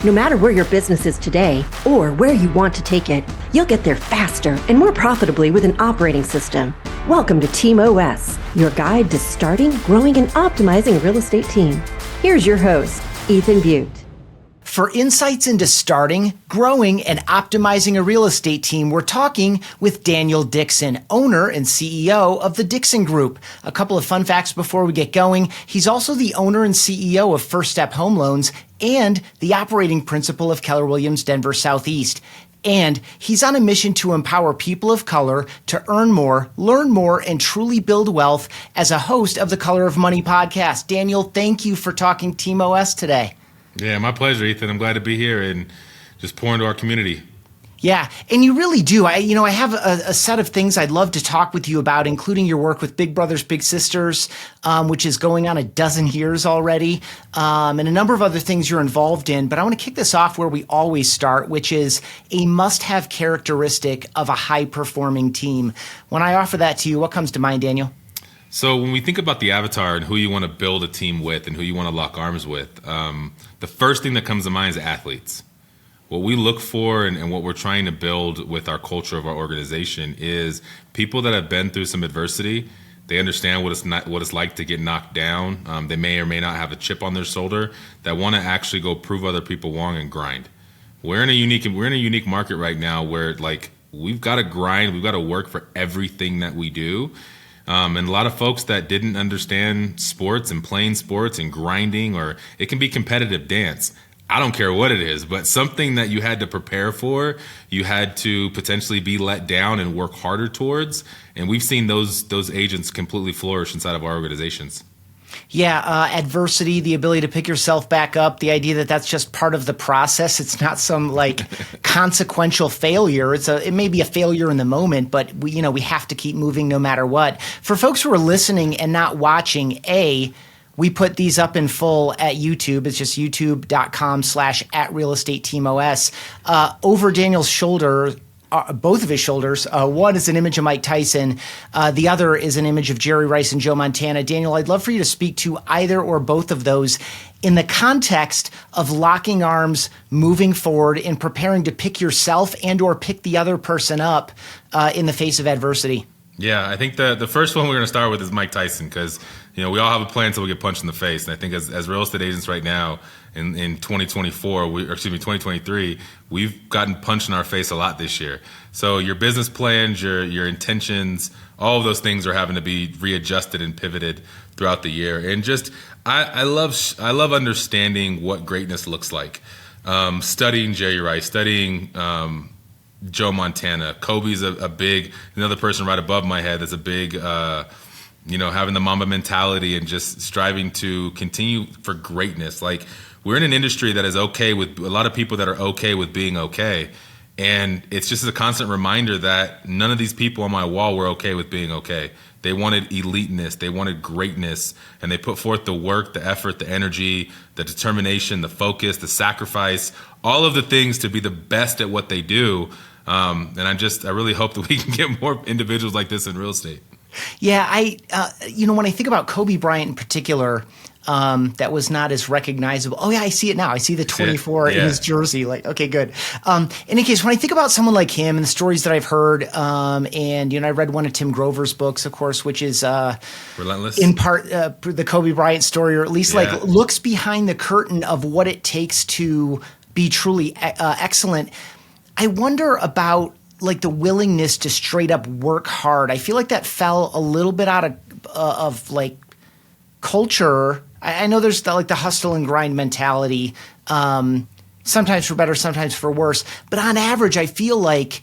No matter where your business is today or where you want to take it, you'll get there faster and more profitably with an operating system. Welcome to TeamOS, your guide to starting, growing, and optimizing a real estate team. Here's your host, Ethan Butte. For insights into starting, growing, and optimizing a real estate team, we're talking with Daniel Dixon, owner and CEO of the Dixon Group. A couple of fun facts before we get going. He's also the owner and CEO of First Step Home Loans and the operating principal of Keller Williams Denver Southeast. And he's on a mission to empower people of color to earn more, learn more, and truly build wealth as a host of the Color of Money podcast. Daniel, thank you for talking TeamOS today. Yeah, my pleasure, Ethan. I'm glad to be here and just pour into our community. Yeah, and you really do. I have a set of things I'd love to talk with you about, including your work with Big Brothers Big Sisters, which is going on a dozen years already, and a number of other things you're involved in. But I want to kick this off where we always start, which is a must-have characteristic of a high-performing team. When I offer that to you, what comes to mind, Daniel? So when we think about the avatar and who you want to build a team with and who you want to lock arms with, the first thing that comes to mind is athletes. What we look for and what we're trying to build with our culture of our organization is people that have been through some adversity. They understand what it's like to get knocked down. They may or may not have a chip on their shoulder that want to actually go prove other people wrong and grind. We're in a unique market right now where we've got to grind, we've got to work for everything that we do. And a lot of folks that didn't understand sports and playing sports and grinding, or it can be competitive dance. I don't care what it is, but something that you had to prepare for, you had to potentially be let down and work harder towards. And we've seen those agents completely flourish inside of our organizations. Yeah, adversity, the ability to pick yourself back up, the idea that that's just part of the process. It's not some consequential failure. It may be a failure in the moment, but we have to keep moving no matter what. For folks who are listening and not watching, we put these up in full at YouTube. It's just youtube.com/@realestateteamos. Over Daniel's shoulder, both of his shoulders. One is an image of Mike Tyson. The other is an image of Jerry Rice and Joe Montana. Daniel, I'd love for you to speak to either or both of those in the context of locking arms, moving forward, and preparing to pick yourself and or pick the other person up in the face of adversity. Yeah, I think the first one we're going to start with is Mike Tyson, because we all have a plan until we get punched in the face. And I think as real estate agents right now in 2023, we've gotten punched in our face a lot this year. So your business plans, your intentions, all of those things are having to be readjusted and pivoted throughout the year. And just I love understanding what greatness looks like. Studying Jerry Rice, studying Joe Montana. Kobe's another person right above my head that's a big, having the Mamba mentality and just striving to continue for greatness. We're in an industry that is okay with a lot of people that are okay with being okay. And it's just a constant reminder that none of these people on my wall were okay with being okay. They wanted eliteness, they wanted greatness, and they put forth the work, the effort, the energy, the determination, the focus, the sacrifice, all of the things to be the best at what they do. And I really hope that we can get more individuals like this in real estate. Yeah, when I think about Kobe Bryant in particular, that was not as recognizable. Oh yeah, I see it now. I see the 24 in his jersey. Okay, good. In any case, when I think about someone like him and the stories that I've heard, and I read one of Tim Grover's books, of course, which is Relentless. In part the Kobe Bryant story, or at least looks behind the curtain of what it takes to be truly excellent. I wonder about the willingness to straight up work hard. I feel like that fell a little bit out of culture. I know there's the hustle and grind mentality, sometimes for better, sometimes for worse. But on average, I feel like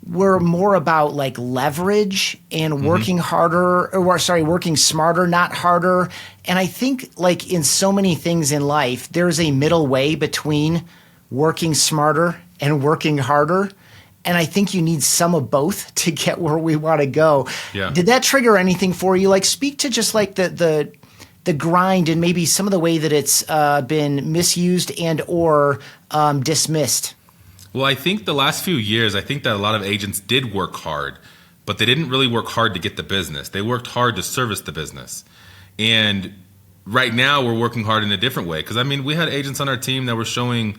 we're more about leverage and working harder, working smarter, not harder. And I think in so many things in life, there's a middle way between working smarter and working harder. And I think you need some of both to get where we want to go. Yeah. Did that trigger anything for you? Speak to just the grind and maybe some of the way that it's been misused and or dismissed. Well, I think the last few years, I think that a lot of agents did work hard, but they didn't really work hard to get the business. They worked hard to service the business. And right now we're working hard in a different way. Because, we had agents on our team that were showing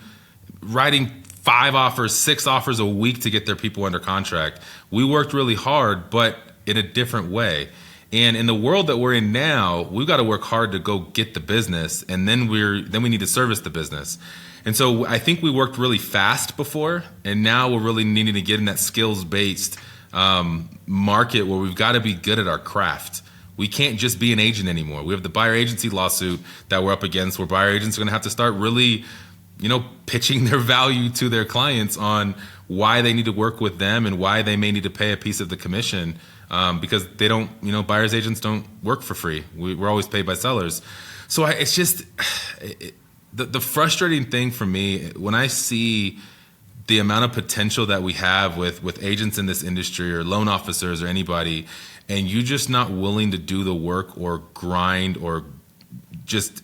writing 5 offers, 6 offers a week to get their people under contract. We worked really hard, but in a different way. And in the world that we're in now, we've got to work hard to go get the business, and then we need to service the business. And so I think we worked really fast before, and now we're really needing to get in that skills-based market where we've got to be good at our craft. We can't just be an agent anymore. We have the buyer agency lawsuit that we're up against, where buyer agents are going to have to start really, pitching their value to their clients on why they need to work with them and why they may need to pay a piece of the commission. Because they don't, buyer's agents don't work for free. We're always paid by sellers. So it's just the frustrating thing for me when I see the amount of potential that we have with agents in this industry or loan officers or anybody, and you just not willing to do the work or grind or just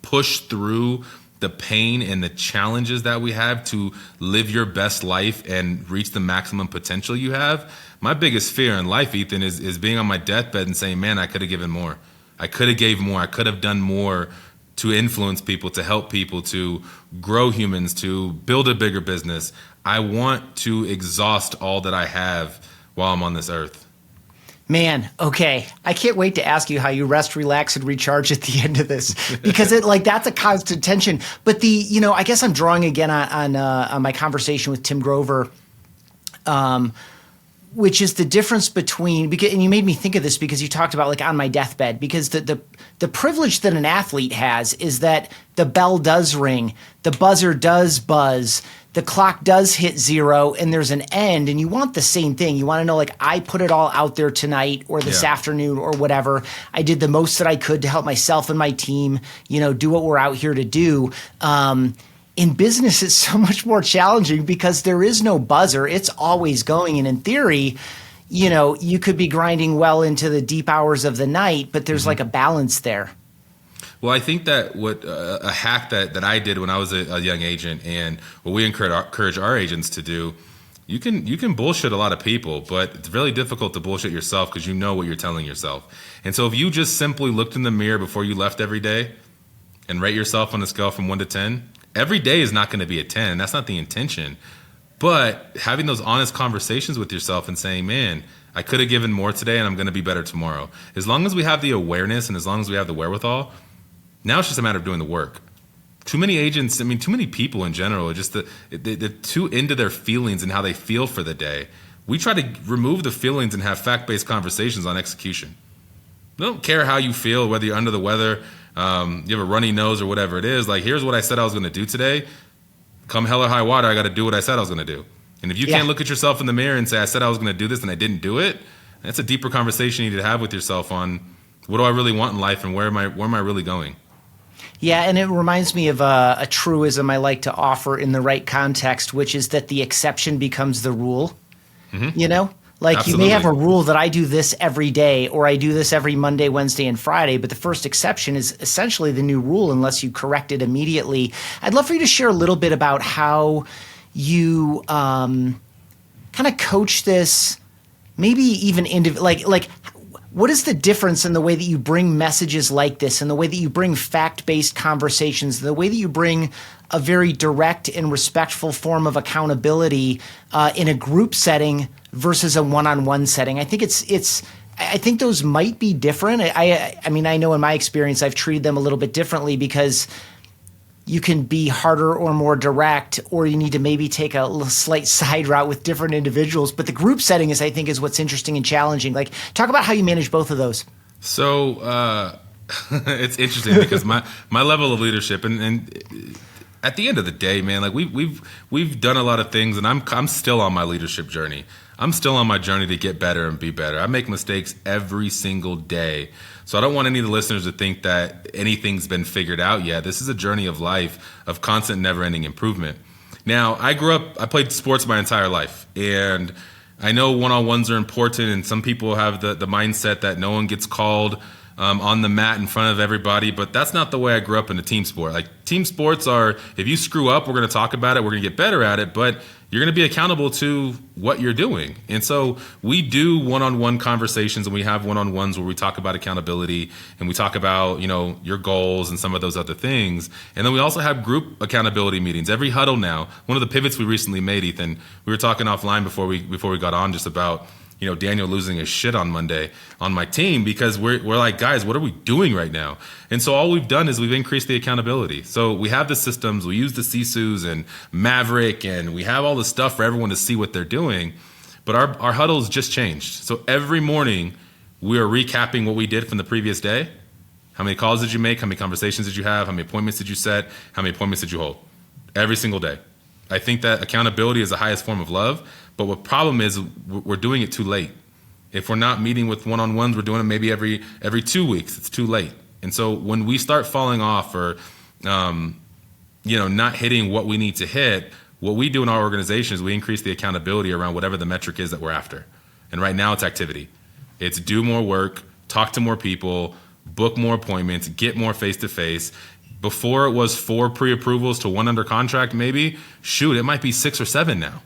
push through the pain and the challenges that we have to live your best life and reach the maximum potential you have. My biggest fear in life, Ethan, is being on my deathbed and saying, man, I could have given more. I could have gave more. I could have done more to influence people, to help people, to grow humans, to build a bigger business. I want to exhaust all that I have while I'm on this earth. Man, okay. I can't wait to ask you how you rest, relax, and recharge at the end of this, because that's a constant tension. But I guess I'm drawing again on my conversation with Tim Grover, which is the difference between, and you made me think of this because you talked about on my deathbed, because the privilege that an athlete has is that the bell does ring, the buzzer does buzz, the clock does hit 0, and there's an end, and you want the same thing. You want to know, I put it all out there tonight or this afternoon or whatever. I did the most that I could to help myself and my team, do what we're out here to do. In business, it's so much more challenging because there is no buzzer. It's always going. And in theory, you could be grinding well into the deep hours of the night, but there's a balance there. Well, I think that what a hack that I did when I was a young agent, and what we encourage our agents to do, you can bullshit a lot of people, but it's really difficult to bullshit yourself because you know what you're telling yourself. And so if you just simply looked in the mirror before you left every day and rate yourself on a scale from 1 to 10, every day is not going to be a 10. That's not the intention. But having those honest conversations with yourself and saying, man, I could have given more today and I'm going to be better tomorrow. As long as we have the awareness and as long as we have the wherewithal, now it's just a matter of doing the work. Too many agents, too many people in general, are just they're too into their feelings and how they feel for the day. We try to remove the feelings and have fact-based conversations on execution. I don't care how you feel, whether you're under the weather, you have a runny nose or whatever it is. Here's what I said I was going to do today. Come hell or high water, I got to do what I said I was going to do. And if you can't look at yourself in the mirror and say, I said I was going to do this and I didn't do it, that's a deeper conversation you need to have with yourself on what do I really want in life and where am I really going? Yeah, and it reminds me of a truism I like to offer in the right context, which is that the exception becomes the rule. Mm-hmm. Absolutely. You may have a rule that I do this every day or I do this every Monday, Wednesday, and Friday, but the first exception is essentially the new rule unless you correct it immediately. I'd love for you to share a little bit about how you kind of coach this, maybe even what is the difference in the way that you bring messages like this and the way that you bring fact-based conversations, the way that you bring a very direct and respectful form of accountability in a group setting versus a one-on-one setting? I think I think those might be different. I know in my experience I've treated them a little bit differently because you can be harder or more direct, or you need to maybe take a slight side route with different individuals. But the group setting I think is what's interesting and challenging. Talk about how you manage both of those. So it's interesting because my level of leadership and at the end of the day, man, we've done a lot of things, and I'm still on my leadership journey. I'm still on my journey to get better and be better. I make mistakes every single day. So I don't want any of the listeners to think that anything's been figured out yet. This is a journey of life, of constant, never-ending improvement. Now, I played sports my entire life, and I know one-on-ones are important, and some people have the mindset that no one gets called on the mat in front of everybody, but that's not the way I grew up in a team sport. Like team sports are, if you screw up, we're going to talk about it, we're going to get better at it, but you're going to be accountable to what you're doing. And so we do one-on-one conversations, and we have one-on-ones where we talk about accountability and we talk about, your goals and some of those other things. And then we also have group accountability meetings. Every huddle now, one of the pivots we recently made, Ethan, we were talking offline before we got on just about, Daniel losing his shit on Monday on my team, because we're like, guys, what are we doing right now? And so all we've done is we've increased the accountability. So we have the systems, we use the Sisus and Maverick, and we have all the stuff for everyone to see what they're doing. But our huddles just changed. So every morning we are recapping what we did from the previous day. How many calls did you make? How many conversations did you have? How many appointments did you set? How many appointments did you hold? Every single day. I think that accountability is the highest form of love. But what problem is, we're doing it too late. If we're not meeting with one-on-ones, we're doing it maybe every 2 weeks. It's too late. And so when we start falling off or, not hitting what we need to hit, what we do in our organization is we increase the accountability around whatever the metric is that we're after. And right now it's activity. It's do more work, talk to more people, book more appointments, get more face-to-face. Before it was 4 pre-approvals to 1 under contract, maybe. Shoot, it might be 6 or 7 now.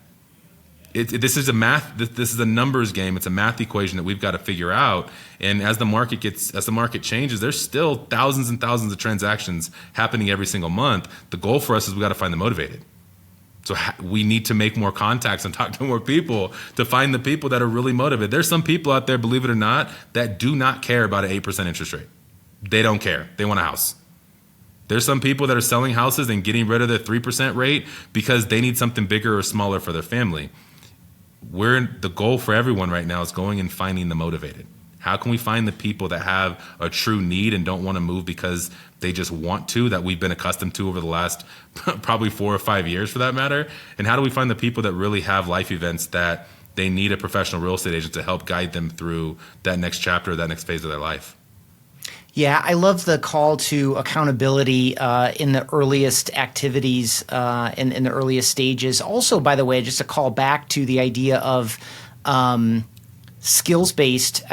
This is a numbers game. It's a math equation that we've got to figure out. And as the market changes, there's still thousands and thousands of transactions happening every single month. The goal for us is we got to find the motivated. So we need to make more contacts and talk to more people to find the people that are really motivated. There's some people out there, believe it or not, that do not care about an 8% interest rate. They don't care. They want a house. There's some people that are selling houses and getting rid of the 3% rate because they need something bigger or smaller for their family. The goal for everyone right now is going and finding the motivated. How can we find the people that have a true need and don't want to move because they just want to, that we've been accustomed to over the last probably 4 or 5 years for that matter? And how do we find the people that really have life events that they need a professional real estate agent to help guide them through that next chapter, that next phase of their life? Yeah, I love the call to accountability in the earliest activities, in the earliest stages. Also, by the way, just a call back to the idea of skills-based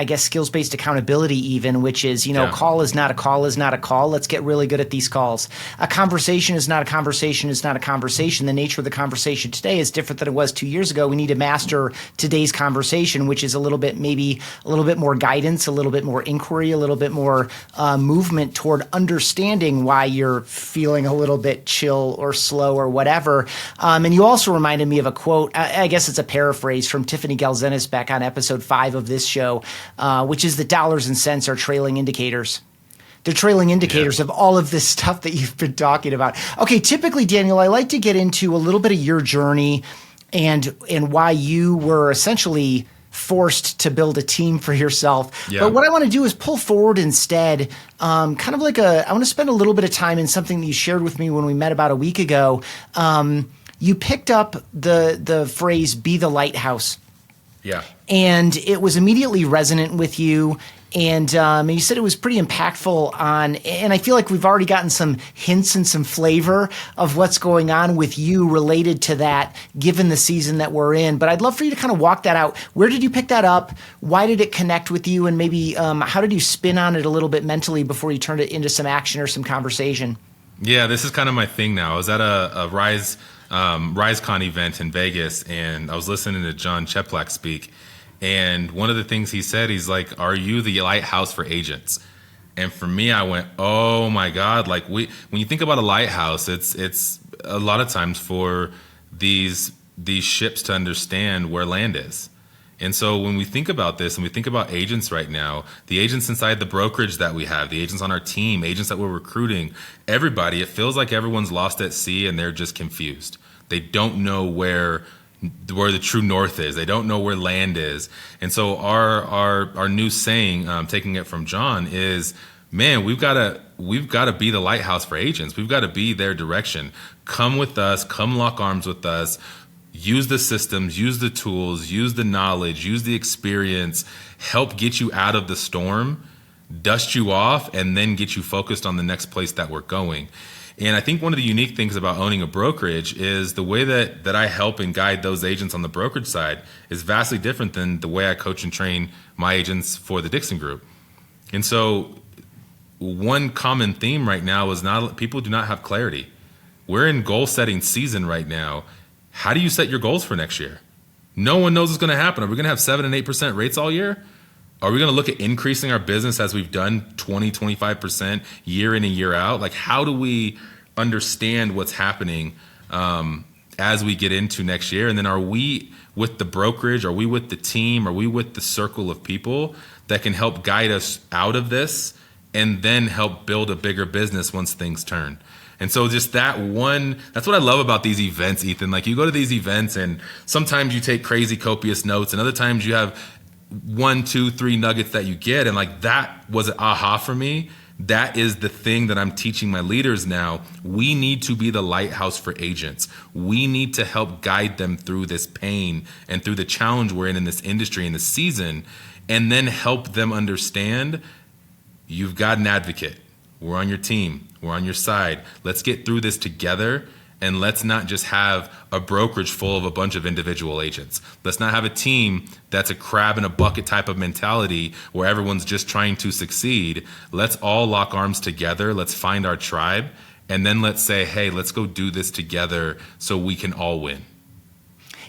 accountability even, which is, call is not a call is not a call. Let's get really good at these calls. A conversation is not a conversation is not a conversation. The nature of the conversation today is different than it was 2 years ago. We need to master today's conversation, which is maybe a little bit more guidance, a little bit more inquiry, a little bit more movement toward understanding why you're feeling a little bit chill or slow or whatever. And you also reminded me of a quote, I guess it's a paraphrase from Tiffany Galzenis back on episode 5 of this show, which is that dollars and cents are trailing indicators. They're trailing indicators of all of this stuff that you've been talking about. Okay, typically, Daniel, I like to get into a little bit of your journey and why you were essentially forced to build a team for yourself. Yeah. But what I want to do is pull forward instead, I want to spend a little bit of time in something that you shared with me when we met about a week ago. You picked up the phrase, be the lighthouse. Yeah. And it was immediately resonant with you. And you said it was pretty impactful and I feel like we've already gotten some hints and some flavor of what's going on with you related to that, given the season that we're in. But I'd love for you to kind of walk that out. Where did you pick that up? Why did it connect with you? And maybe how did you spin on it a little bit mentally before you turned it into some action or some conversation? Yeah, this is kind of my thing now. I was at a RiseCon event in Vegas, and I was listening to John Cheplak speak. And one of the things he said, he's like, "Are you the lighthouse for agents?" And for me, I went, "Oh my God!" Like when you think about a lighthouse, it's a lot of times for these ships to understand where land is. And so when we think about this and we think about agents right now, the agents inside the brokerage that we have, the agents on our team, agents that we're recruiting, everybody, it feels like everyone's lost at sea and they're just confused. They don't know where the true north is. They don't know where land is. And so our new saying, taking it from John, is, man, we've got to be the lighthouse for agents. We've got to be their direction. Come with us, come lock arms with us. Use the systems, use the tools, use the knowledge, use the experience, help get you out of the storm, dust you off, and then get you focused on the next place that we're going. And I think one of the unique things about owning a brokerage is the way that I help and guide those agents on the brokerage side is vastly different than the way I coach and train my agents for the Dixon Group. And so one common theme right now is people do not have clarity. We're in goal setting season right now. How do you set your goals for next year? No one knows what's going to happen. Are we going to have 7 and 8% rates all year? Are we going to look at increasing our business as we've done 20, 25% year in and year out? Like, how do we understand what's happening as we get into next year? And then are we with the brokerage? Are we with the team? Are we with the circle of people that can help guide us out of this and then help build a bigger business once things turn? And so just that's what I love about these events, Ethan. Like, you go to these events and sometimes you take crazy copious notes and other times you have 1, 2, 3 nuggets that you get. And like, that was an aha for me. That is the thing that I'm teaching my leaders now. We need to be the lighthouse for agents. We need to help guide them through this pain and through the challenge we're in this industry, in this season, and then help them understand you've got an advocate. We're on your team. We're on your side. Let's get through this together, and let's not just have a brokerage full of a bunch of individual agents. Let's not have a team that's a crab in a bucket type of mentality where everyone's just trying to succeed. Let's all lock arms together. Let's find our tribe, and then let's say, hey, let's go do this together so we can all win.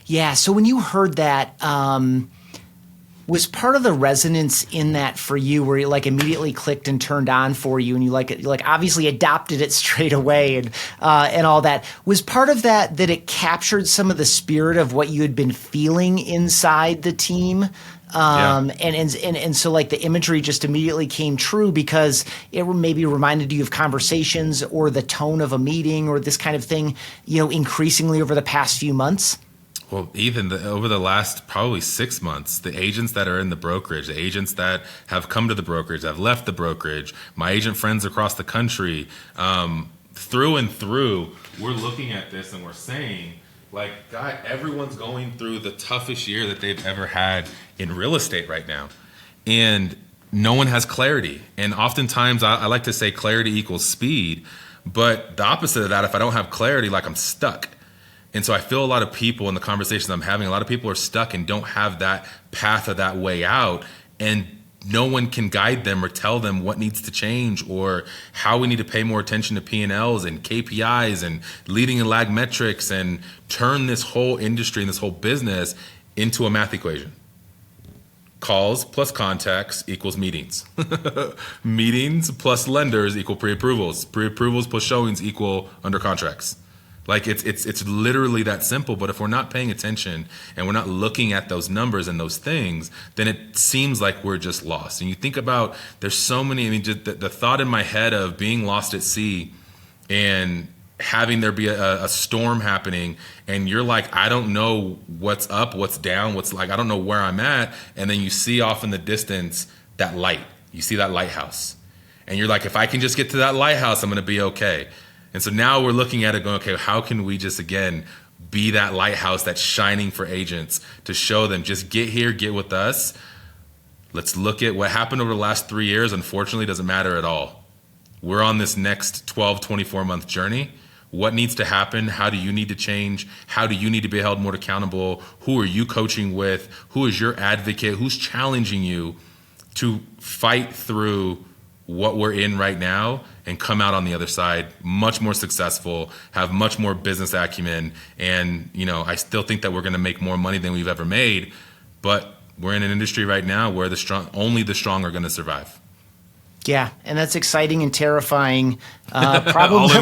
Yeah, so when you heard that, was part of the resonance in that for you where you like immediately clicked and turned on for you and you like obviously adopted it straight away and all that, was part of that it captured some of the spirit of what you had been feeling inside the team? And so like the imagery just immediately came true because it maybe reminded you of conversations or the tone of a meeting or this kind of thing, increasingly over the past few months? Well, Ethan, over the last probably 6 months, the agents that are in the brokerage, the agents that have come to the brokerage, have left the brokerage, my agent friends across the country, through and through, we're looking at this and we're saying, like, God, everyone's going through the toughest year that they've ever had in real estate right now. And no one has clarity. And oftentimes I like to say clarity equals speed, but the opposite of that, if I don't have clarity, like, I'm stuck. And so I feel a lot of people in the conversations I'm having, a lot of people are stuck and don't have that path or that way out. And no one can guide them or tell them what needs to change or how we need to pay more attention to P&Ls and KPIs and leading and lag metrics and turn this whole industry and this whole business into a math equation. Calls plus contacts equals meetings. Meetings plus lenders equal pre-approvals. Pre-approvals plus showings equal under contracts. Like, it's literally that simple. But if we're not paying attention and we're not looking at those numbers and those things, then it seems like we're just lost. And you think about, there's so many, just the thought in my head of being lost at sea and having there be a storm happening and you're like, I don't know what's up, what's down, I don't know where I'm at. And then you see off in the distance that light. You see that lighthouse. And you're like, if I can just get to that lighthouse, I'm going to be okay. And so now we're looking at it going, okay, how can we just, again, be that lighthouse that's shining for agents to show them, just get here, get with us. Let's look at what happened over the last 3 years. Unfortunately, doesn't matter at all. We're on this next 12, 24-month journey. What needs to happen? How do you need to change? How do you need to be held more accountable? Who are you coaching with? Who is your advocate? Who's challenging you to fight through what we're in right now and come out on the other side much more successful, have much more business acumen. And, I still think that we're going to make more money than we've ever made, but we're in an industry right now where only the strong are going to survive. Yeah, and that's exciting and terrifying, probably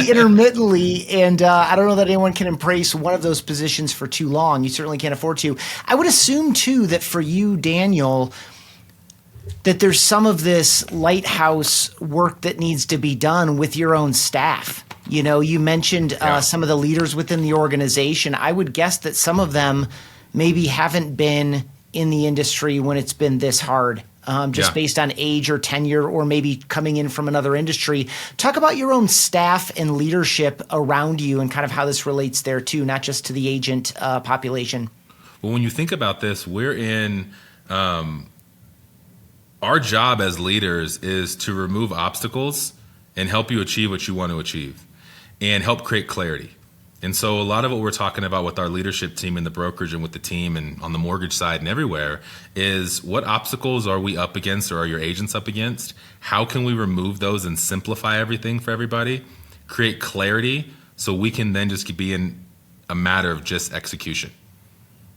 intermittently, and I don't know that anyone can embrace one of those positions for too long. You certainly can't afford to. I would assume, too, that for you, Daniel, that there's some of this lighthouse work that needs to be done with your own staff. You mentioned some of the leaders within the organization. I would guess that some of them maybe haven't been in the industry when it's been this hard, based on age or tenure or maybe coming in from another industry. Talk about your own staff and leadership around you and kind of how this relates there too, not just to the agent population. Well, when you think about this, we're in our job as leaders is to remove obstacles and help you achieve what you want to achieve and help create clarity. And so a lot of what we're talking about with our leadership team in the brokerage and with the team and on the mortgage side and everywhere is what obstacles are we up against or are your agents up against? How can we remove those and simplify everything for everybody? Create clarity so we can then just be in a matter of just execution.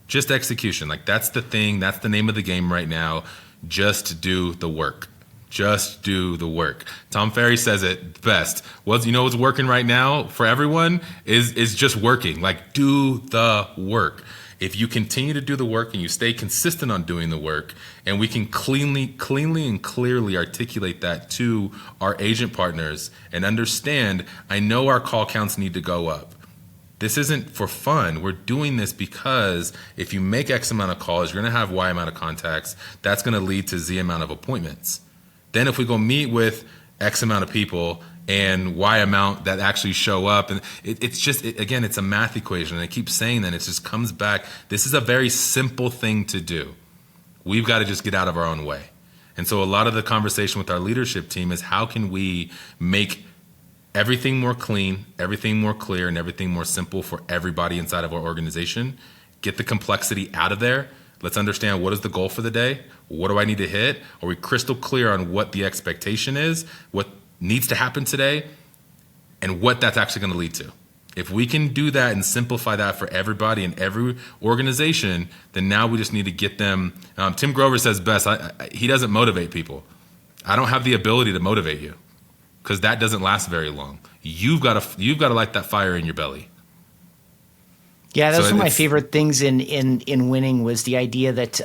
Just execution. Like that's the thing. That's the name of the game right now. Just do the work. Just do the work. Tom Ferry says it best. What's working right now for everyone is just working. Like do the work. If you continue to do the work and you stay consistent on doing the work, and we can cleanly and clearly articulate that to our agent partners and understand, I know our call counts need to go up. This isn't for fun. We're doing this because if you make X amount of calls, you're going to have Y amount of contacts. That's going to lead to Z amount of appointments. Then if we go meet with X amount of people and Y amount that actually show up, and again, it's a math equation. And I keep saying that it just comes back. This is a very simple thing to do. We've got to just get out of our own way. And so a lot of the conversation with our leadership team is how can we make everything more clean, everything more clear, and everything more simple for everybody inside of our organization. Get the complexity out of there. Let's understand what is the goal for the day? What do I need to hit? Are we crystal clear on what the expectation is, what needs to happen today, and what that's actually going to lead to? If we can do that and simplify that for everybody in every organization, then now we just need to get them. Tim Grover says best, he doesn't motivate people. I don't have the ability to motivate you because that doesn't last very long. You've got to light that fire in your belly. Yeah, that's one of my favorite things in winning was the idea that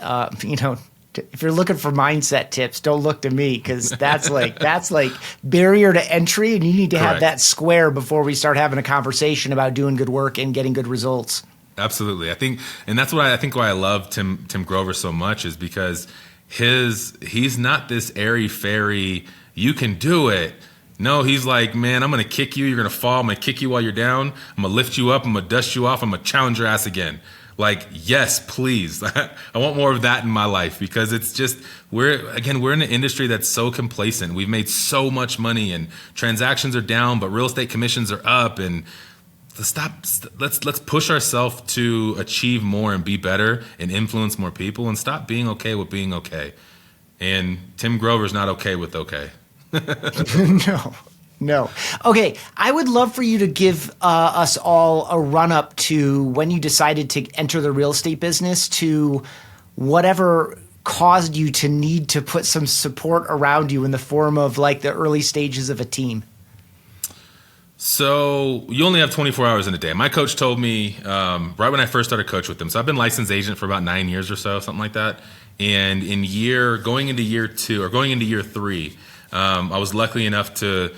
if you're looking for mindset tips, don't look to me because that's like barrier to entry, and you need to have that square before we start having a conversation about doing good work and getting good results. Absolutely, I think, and that's why I love Tim Grover so much is because he's not this airy fairy. You can do it. No, he's like, man, I'm going to kick you. You're going to fall. I'm going to kick you while you're down. I'm going to lift you up. I'm going to dust you off. I'm going to challenge your ass again. Like, yes, please. I want more of that in my life because it's just, we're in an industry that's so complacent. We've made so much money and transactions are down, but real estate commissions are up. And let's push ourselves to achieve more and be better and influence more people and stop being okay with being okay. And Tim Grover's not okay with okay. No. Okay, I would love for you to give us all a run-up to when you decided to enter the real estate business to whatever caused you to need to put some support around you in the form of like the early stages of a team. So you only have 24 hours in a day. My coach told me right when I first started coach with them. So I've been licensed agent for about 9 years or so, something like that. And going into year 3, I was lucky enough to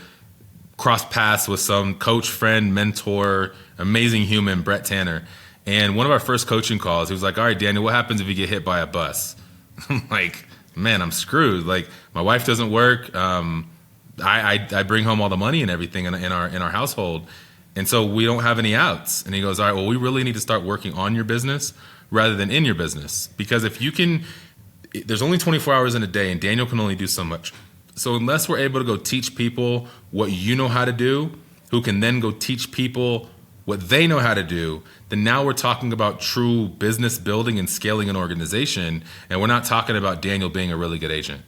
cross paths with some coach, friend, mentor, amazing human, Brett Tanner. And one of our first coaching calls, he was like, all right, Daniel, what happens if you get hit by a bus? I'm like, man, I'm screwed. Like, my wife doesn't work. I bring home all the money and everything in our household. And so we don't have any outs. And he goes, all right, well, we really need to start working on your business rather than in your business. Because if you can, there's only 24 hours in a day and Daniel can only do so much. So unless we're able to go teach people what you know how to do, who can then go teach people what they know how to do, then now we're talking about true business building and scaling an organization, and we're not talking about Daniel being a really good agent.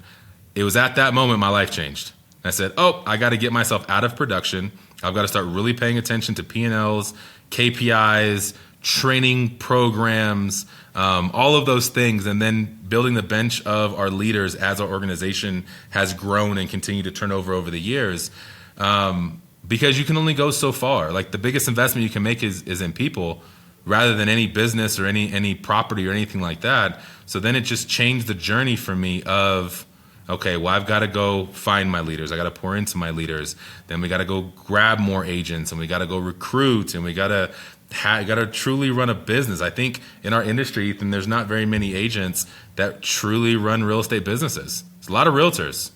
It was at that moment my life changed. I said, I got to get myself out of production. I've got to start really paying attention to P&Ls, KPIs, training programs, all of those things, and then building the bench of our leaders as our organization has grown and continued to turn over the years. Because you can only go so far. Like the biggest investment you can make is in people rather than any business or any property or anything like that. So then it just changed the journey for me of, okay, well, I've got to go find my leaders. I got to pour into my leaders. Then we got to go grab more agents and we got to go recruit and we got to truly run a business. I think in our industry, Ethan, there's not very many agents that truly run real estate businesses. There's a lot of realtors.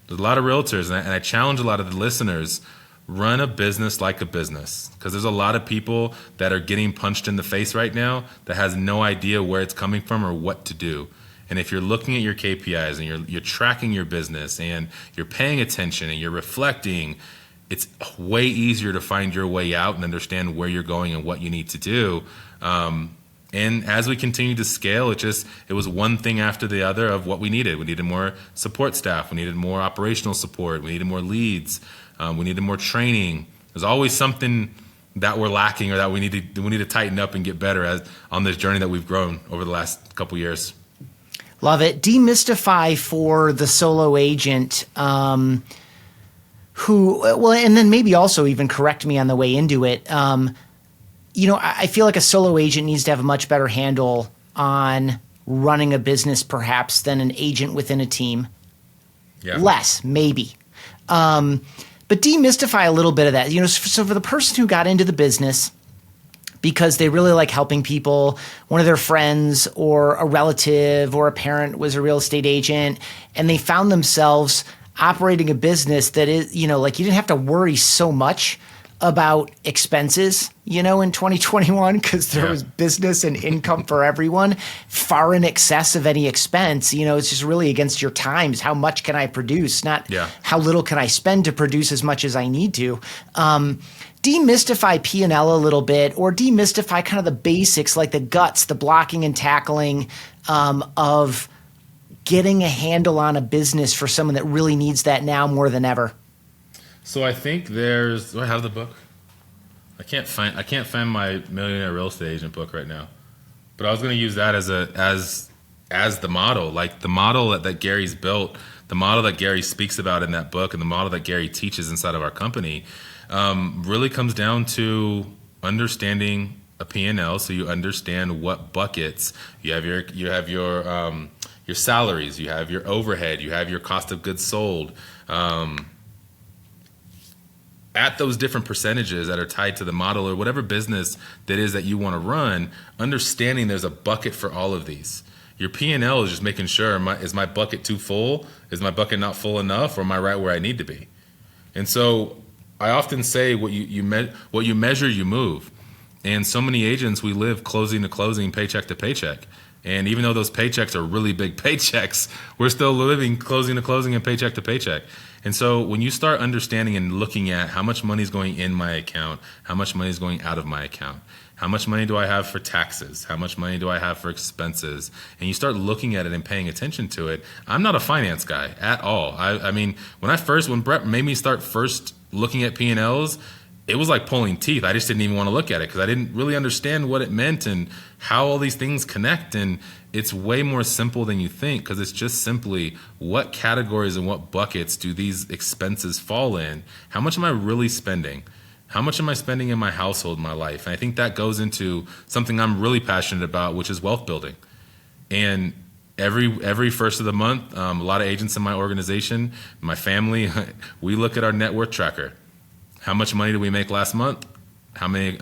And I challenge a lot of the listeners, run a business like a business. Because there's a lot of people that are getting punched in the face right now that has no idea where it's coming from or what to do. And if you're looking at your KPIs and you're tracking your business and you're paying attention and you're reflecting, it's way easier to find your way out and understand where you're going and what you need to do. And as we continue to scale, it was one thing after the other of what we needed. We needed more support staff. We needed more operational support. We needed more leads. We needed more training. There's always something that we're lacking or that we need to tighten up and get better on this journey that we've grown over the last couple years. Love it. Demystify for the solo agent and then maybe also even correct me on the way into it. I feel like a solo agent needs to have a much better handle on running a business perhaps than an agent within a team. Yeah. Less, maybe. But demystify a little bit of that. So for the person who got into the business because they really like helping people, one of their friends or a relative or a parent was a real estate agent, and they found themselves operating a business that is, like you didn't have to worry so much about expenses, in 2021 because there was business and income for everyone far in excess of any expense. It's just really against your times. How much can I produce? Not how little can I spend to produce as much as I need to. Demystify P&L a little bit, or demystify kind of the basics, like the guts, the blocking and tackling of getting a handle on a business for someone that really needs that now more than ever. So I think do I have the book? I can't find my Millionaire Real Estate Agent book right now. But I was going to use that as the model, like the model that Gary's built, the model that Gary speaks about in that book, and the model that Gary teaches inside of our company, really comes down to understanding a P&L, so you understand what buckets you have. Your salaries, you have your overhead, you have your cost of goods sold. At those different percentages that are tied to the model or whatever business that is that you want to run, understanding there's a bucket for all of these. Your P&L is just making sure, is my bucket too full? Is my bucket not full enough? Or am I right where I need to be? And so I often say what you measure, you move. And so many agents, we live closing to closing, paycheck to paycheck. And even though those paychecks are really big paychecks, we're still living closing to closing and paycheck to paycheck. And so when you start understanding and looking at how much money is going in my account, how much money is going out of my account, how much money do I have for taxes, how much money do I have for expenses, and you start looking at it and paying attention to it. I'm not a finance guy at all. I mean, when Brett made me start first looking at P&Ls, it was like pulling teeth. I just didn't even want to look at it because I didn't really understand what it meant and how all these things connect. And it's way more simple than you think, because it's just simply what categories and what buckets do these expenses fall in? How much am I really spending? How much am I spending in my household, my life? And I think that goes into something I'm really passionate about, which is wealth building. And every first of the month, a lot of agents in my organization, my family, we look at our net worth tracker. How much money did we make last month? How many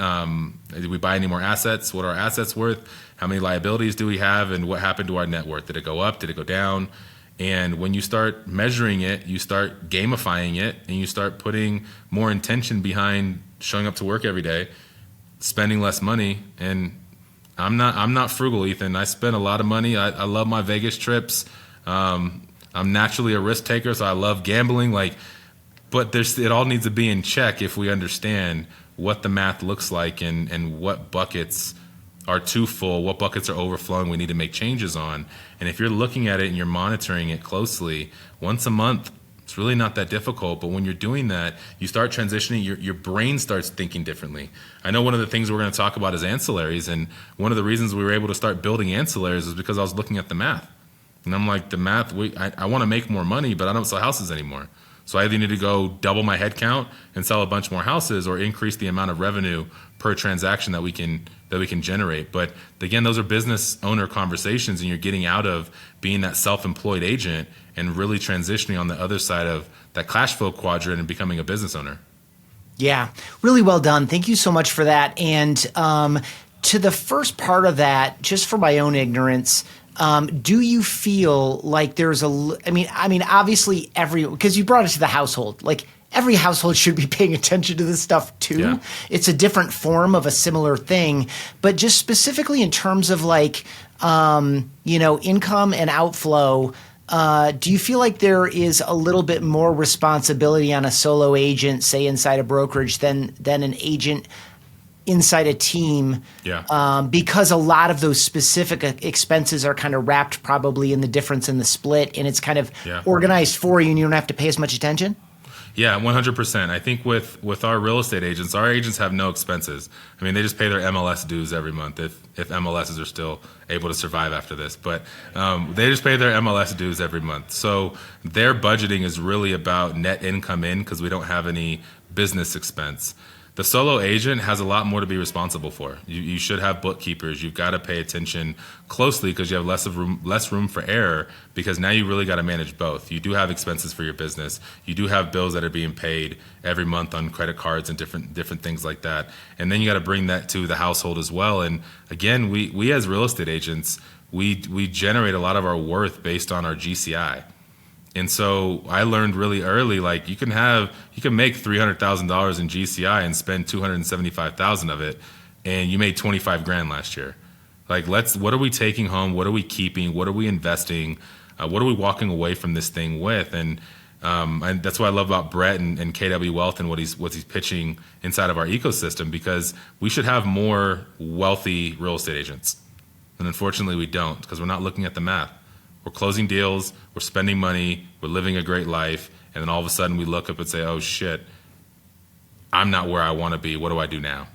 did we buy any more assets? What are our assets worth? How many liabilities do we have? And what happened to our net worth? Did it go up? Did it go down? And when you start measuring it, you start gamifying it, and you start putting more intention behind showing up to work every day, spending less money. And I'm not frugal, Ethan. I spend a lot of money. I love my Vegas trips. I'm naturally a risk taker, so I love gambling. But it all needs to be in check if we understand what the math looks like and what buckets are too full, what buckets are overflowing, we need to make changes on. And if you're looking at it and you're monitoring it closely, once a month, it's really not that difficult. But when you're doing that, you start transitioning, your brain starts thinking differently. I know one of the things we're going to talk about is ancillaries. And one of the reasons we were able to start building ancillaries is because I was looking at the math. And I'm like, the math, I want to make more money, but I don't sell houses anymore. So I either need to go double my head count and sell a bunch more houses, or increase the amount of revenue per transaction that we can generate. But again, those are business owner conversations, and you're getting out of being that self-employed agent and really transitioning on the other side of that cash flow quadrant and becoming a business owner. Yeah, really well done. Thank you so much for that. And to the first part of that, just for my own ignorance, do you feel like there's obviously because you brought it to the household, like every household should be paying attention to this stuff too. Yeah. It's a different form of a similar thing, but just specifically in terms of income and outflow, do you feel like there is a little bit more responsibility on a solo agent, say inside a brokerage, than an agent inside a team? Yeah. Because a lot of those specific expenses are kind of wrapped probably in the difference in the split, and it's kind of organized for you, and you don't have to pay as much attention? Yeah, 100%. I think with our real estate agents, our agents have no expenses. I mean, they just pay their MLS dues every month if MLSs are still able to survive after this. But they just pay their MLS dues every month. So their budgeting is really about net income in, because we don't have any business expense. The solo agent has a lot more to be responsible for. You should have bookkeepers. You've got to pay attention closely because you have less room for error, because now you really got to manage both. You do have expenses for your business. You do have bills that are being paid every month on credit cards and different things like that. And then you got to bring that to the household as well. And again, we as real estate agents, we generate a lot of our worth based on our GCI. And so I learned really early, like you can make $300,000 in GCI and spend $275,000 of it, and you made 25 grand last year. Like, what are we taking home? What are we keeping? What are we investing? What are we walking away from this thing with? And that's what I love about Brett and KW Wealth and what he's pitching inside of our ecosystem, because we should have more wealthy real estate agents. And unfortunately we don't, because we're not looking at the math. We're closing deals, we're spending money, we're living a great life, and then all of a sudden we look up and say, oh shit, I'm not where I want to be. What do I do now?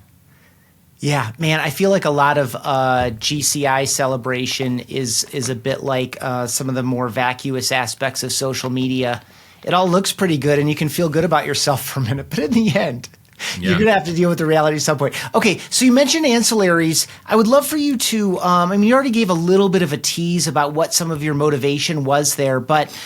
Yeah, man, I feel like a lot of GCI celebration is a bit like some of the more vacuous aspects of social media. It all looks pretty good, and you can feel good about yourself for a minute, but in the end, you're going to have to deal with the reality at some point. Okay, so you mentioned ancillaries. I would love for you to, you already gave a little bit of a tease about what some of your motivation was there, but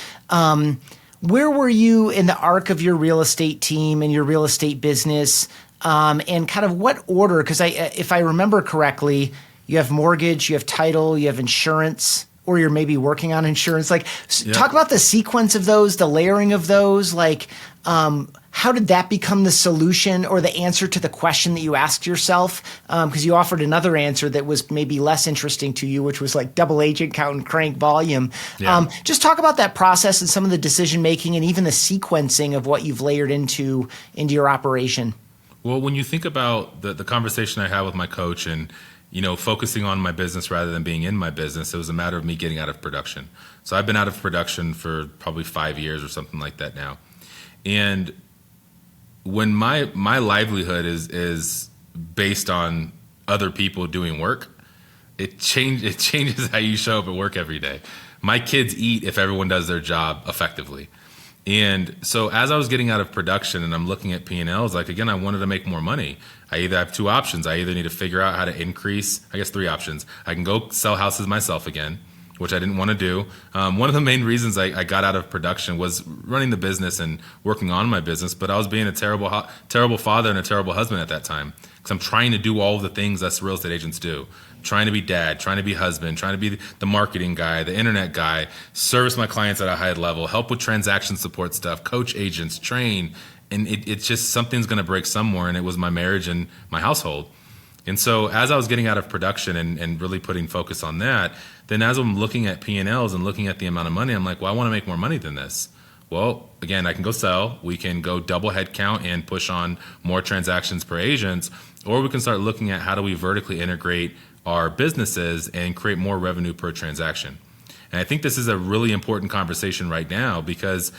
where were you in the arc of your real estate team and your real estate business, and kind of what order? Because if I remember correctly, you have mortgage, you have title, you have insurance, or you're maybe working on insurance. Talk about the sequence of those, the layering of those, how did that become the solution or the answer to the question that you asked yourself? Because you offered another answer that was maybe less interesting to you, which was like double agent count and crank volume. Yeah. Just talk about that process and some of the decision making and even the sequencing of what you've layered into your operation. Well, when you think about the conversation I had with my coach and focusing on my business rather than being in my business, it was a matter of me getting out of production. So I've been out of production for probably 5 years or something like that now. And when my livelihood is based on other people doing work, it changes how you show up at work every day. My kids eat if everyone does their job effectively. And so as I was getting out of production and I'm looking at P&Ls, again, I wanted to make more money. I either have two options. I either need to figure out how to increase, three options. I can go sell houses myself again, which I didn't want to do. One of the main reasons I got out of production was running the business and working on my business, but I was being a terrible father and a terrible husband at that time, because I'm trying to do all of the things us real estate agents do. Trying to be dad, trying to be husband, trying to be the marketing guy, the internet guy, service my clients at a high level, help with transaction support stuff, coach agents, train. And it's just something's going to break somewhere, and it was my marriage and my household. And so as I was getting out of production and really putting focus on that, then as I'm looking at P&Ls and looking at the amount of money, I'm like, well, I want to make more money than this. Well, again, I can go sell. We can go double head count and push on more transactions per agents, or we can start looking at how do we vertically integrate our businesses and create more revenue per transaction. And I think this is a really important conversation right now, because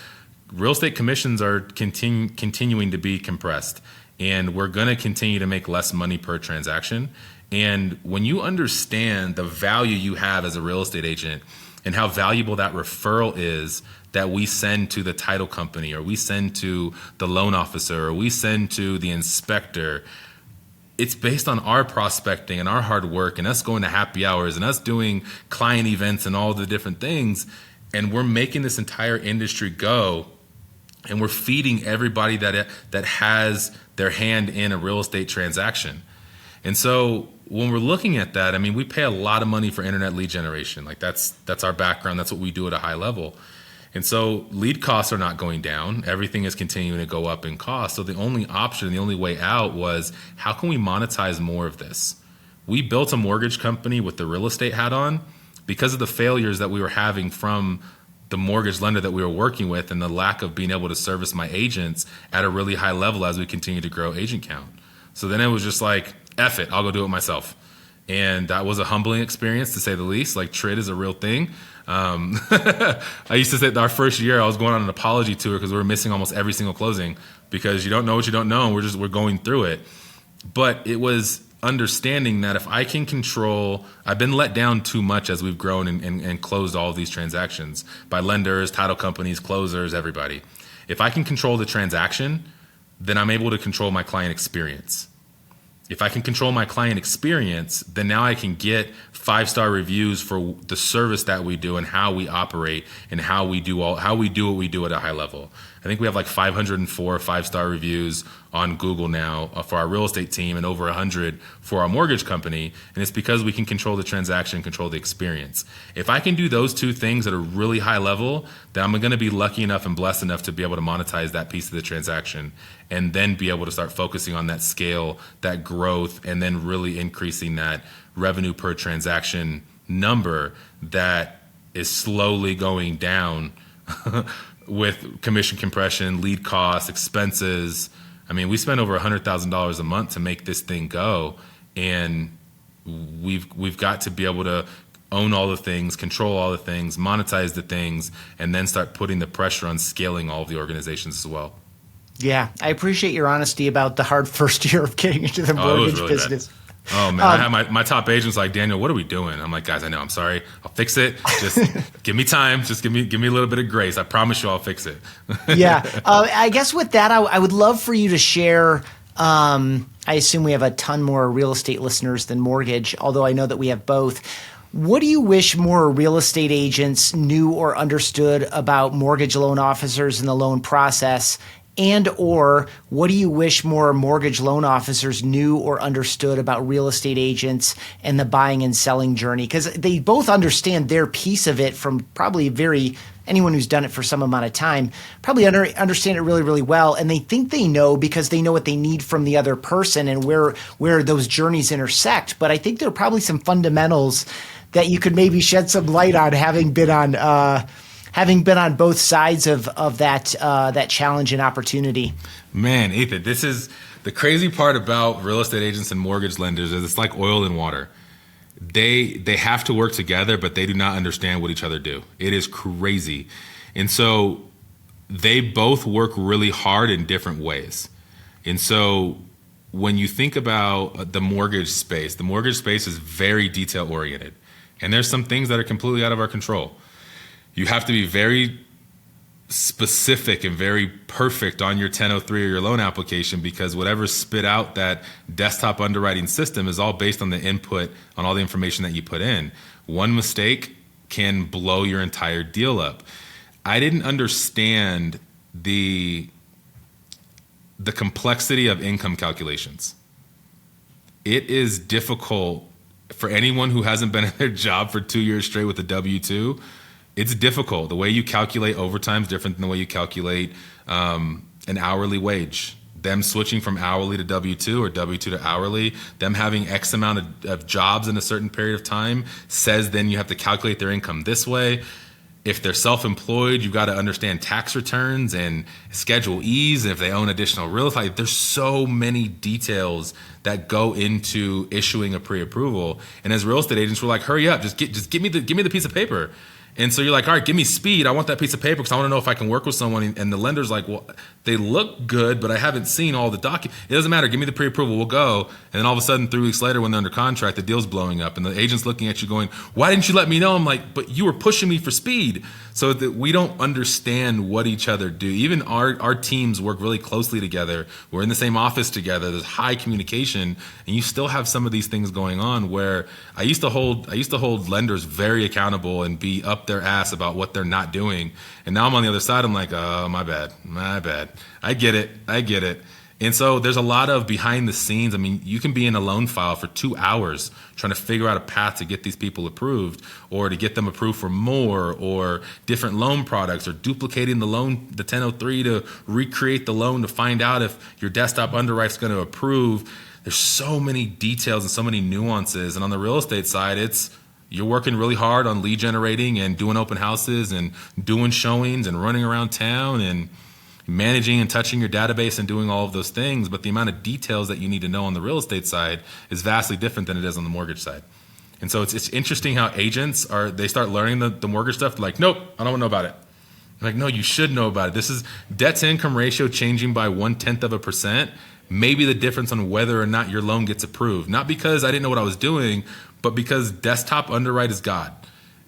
real estate commissions are continuing to be compressed, and we're going to continue to make less money per transaction. And when you understand the value you have as a real estate agent and how valuable that referral is that we send to the title company, or we send to the loan officer, or we send to the inspector, it's based on our prospecting and our hard work and us going to happy hours and us doing client events and all the different things. And we're making this entire industry go, and we're feeding everybody that has their hand in a real estate transaction. And so when we're looking at that, we pay a lot of money for internet lead generation. That's our background. That's what we do at a high level. And so lead costs are not going down. Everything is continuing to go up in cost. So the only option, the only way out was, how can we monetize more of this? We built a mortgage company with the real estate hat on because of the failures that we were having from the mortgage lender that we were working with and the lack of being able to service my agents at a really high level as we continue to grow agent count. So then it was just like, F it, I'll go do it myself. And that was a humbling experience, to say the least. Like, TRID is a real thing. I used to say that our first year I was going on an apology tour because we were missing almost every single closing, because you don't know what you don't know, and we're going through it. But it was understanding that if I can control, I've been let down too much as we've grown and closed all of these transactions by lenders, title companies, closers, everybody. If I can control the transaction, then I'm able to control my client experience. If I can control my client experience, then now I can get 5-star reviews for the service that we do and how we operate and how we do what we do at a high level. I think we have like 504 5-star reviews on Google now for our real estate team, and over 100 for our mortgage company. And it's because we can control the transaction, control the experience. If I can do those two things at a really high level, then I'm going to be lucky enough and blessed enough to be able to monetize that piece of the transaction, and then be able to start focusing on that scale, that growth, and then really increasing that revenue per transaction number that is slowly going down with commission compression, lead costs, expenses. I mean, we spend over $100,000 a month to make this thing go, and we've got to be able to own all the things, control all the things, monetize the things, and then start putting the pressure on scaling all of the organizations as well. Yeah, I appreciate your honesty about the hard first year of getting into the mortgage really business. Bad. Oh, man, I have my top agents like, Daniel, what are we doing? I'm like, guys, I know, I'm sorry. I'll fix it. Just give me time. Just give me a little bit of grace. I promise you I'll fix it. Yeah. I guess with that, I would love for you to share. I assume we have a ton more real estate listeners than mortgage, although I know that we have both. What do you wish more real estate agents knew or understood about mortgage loan officers in the loan process? And or what do you wish more mortgage loan officers knew or understood about real estate agents and the buying and selling journey? Because they both understand their piece of it from probably anyone who's done it for some amount of time, probably understand it really, really well. And they think they know because they know what they need from the other person and where those journeys intersect. But I think there are probably some fundamentals that you could maybe shed some light on, having been on both sides of that challenge and opportunity. Man, Ethan, this is the crazy part about real estate agents and mortgage lenders is it's like oil and water. They have to work together, but they do not understand what each other do. It is crazy. And so they both work really hard in different ways. And so when you think about the mortgage space is very detail oriented. And there's some things that are completely out of our control. You have to be very specific and very perfect on your 1003 or your loan application, because whatever's spit out that desktop underwriting system is all based on the input on all the information that you put in. One mistake can blow your entire deal up. I didn't understand the complexity of income calculations. It is difficult for anyone who hasn't been at their job for 2 years straight with a W-2. It's difficult. The way you calculate overtime is different than the way you calculate an hourly wage. Them switching from hourly to W-2 or W-2 to hourly, them having X amount of jobs in a certain period of time says then you have to calculate their income this way. If they're self-employed, you've got to understand tax returns and Schedule E's, and if they own additional real estate. There's so many details that go into issuing a pre-approval. And as real estate agents, we're like, hurry up, just give me the piece of paper. And so you're like, all right, give me speed. I want that piece of paper because I want to know if I can work with someone. And the lender's like, well, they look good, but I haven't seen all the documents. It doesn't matter. Give me the pre-approval. We'll go. And then all of a sudden, 3 weeks later, when they're under contract, the deal's blowing up. And the agent's looking at you going, why didn't you let me know? I'm like, but you were pushing me for speed. So that we don't understand what each other do. Even our teams work really closely together. We're in the same office together. There's high communication. And you still have some of these things going on where I used to hold lenders very accountable and be up their ass about what they're not doing. And now I'm on the other side. I'm like, oh, my bad. I get it. And so there's a lot of behind the scenes. I mean, you can be in a loan file for 2 hours trying to figure out a path to get these people approved or to get them approved for more or different loan products or duplicating the loan, the 1003 to recreate the loan to find out if your desktop underwrite's going to approve. There's so many details and so many nuances. And on the real estate side, it's You're working really hard on lead generating and doing open houses and doing showings and running around town and managing and touching your database and doing all of those things. But the amount of details that you need to know on the real estate side is vastly different than it is on the mortgage side. And so it's interesting how agents they start learning the mortgage stuff. They're like, nope, I don't want to know about it. I'm like, no, you should know about it. This is debt to income ratio changing by 0.1%. Maybe the difference on whether or not your loan gets approved. Not because I didn't know what I was doing, but because desktop underwrite is God.